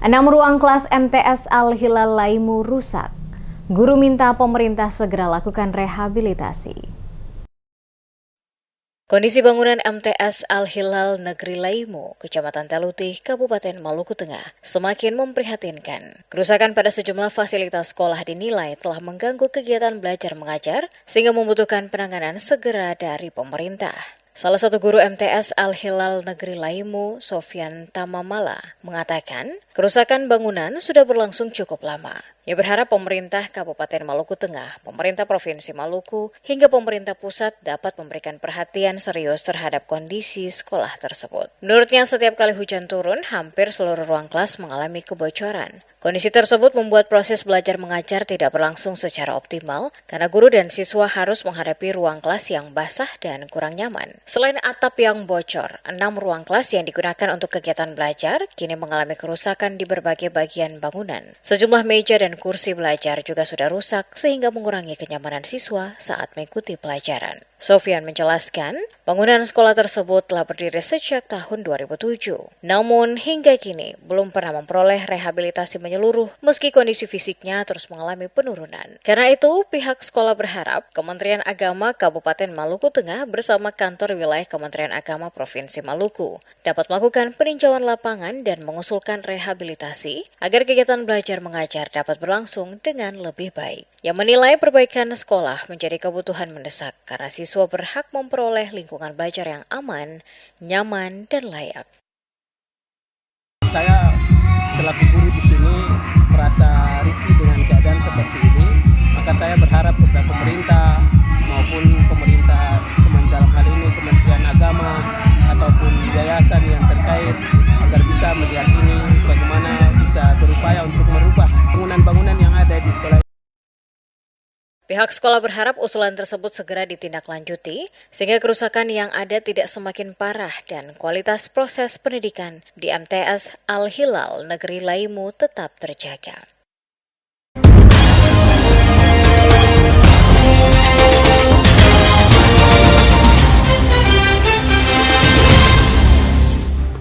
6 ruang kelas MTS Al-Hilal Laimu rusak. Guru minta pemerintah segera lakukan rehabilitasi. Kondisi bangunan MTS Al-Hilal Negeri Laimu, Kecamatan Talutih, Kabupaten Maluku Tengah, semakin memprihatinkan. Kerusakan pada sejumlah fasilitas sekolah dinilai telah mengganggu kegiatan belajar mengajar, sehingga membutuhkan penanganan segera dari pemerintah. Salah satu guru MTS Al-Hilal Negeri Laimu, Sofyan Tamamala, mengatakan kerusakan bangunan sudah berlangsung cukup lama. Ia berharap pemerintah Kabupaten Maluku Tengah, pemerintah Provinsi Maluku, hingga pemerintah pusat dapat memberikan perhatian serius terhadap kondisi sekolah tersebut. Menurutnya, setiap kali hujan turun, hampir seluruh ruang kelas mengalami kebocoran. Kondisi tersebut membuat proses belajar mengajar tidak berlangsung secara optimal karena guru dan siswa harus menghadapi ruang kelas yang basah dan kurang nyaman. Selain atap yang bocor, 6 ruang kelas yang digunakan untuk kegiatan belajar kini mengalami kerusakan di berbagai bagian bangunan. Sejumlah meja dan kursi belajar juga sudah rusak sehingga mengurangi kenyamanan siswa saat mengikuti pelajaran. Sofyan menjelaskan, bangunan sekolah tersebut telah berdiri sejak tahun 2007. Namun hingga kini belum pernah memperoleh rehabilitasi menyeluruh meski kondisi fisiknya terus mengalami penurunan. Karena itu, pihak sekolah berharap Kementerian Agama Kabupaten Maluku Tengah bersama kantor wilayah Kementerian Agama Provinsi Maluku dapat melakukan peninjauan lapangan dan mengusulkan rehabilitasi agar kegiatan belajar mengajar dapat berlangsung dengan lebih baik. Yang menilai perbaikan sekolah menjadi kebutuhan mendesak karena siswa berhak memperoleh lingkungan belajar yang aman, nyaman, dan layak. Saya selaku guru di sini merasa risih dengan keadaan seperti ini, maka saya berharap kepada pemerintah maupun pemerintah dalam hal ini Kementerian Agama ataupun yayasan yang terkait agar bisa melihat ini bagaimana bisa berupaya untuk merubah bangunan-bangunan yang ada di sekolah. Pihak sekolah berharap usulan tersebut segera ditindaklanjuti sehingga kerusakan yang ada tidak semakin parah dan kualitas proses pendidikan di MTS Al-Hilal Negeri Laimu tetap terjaga.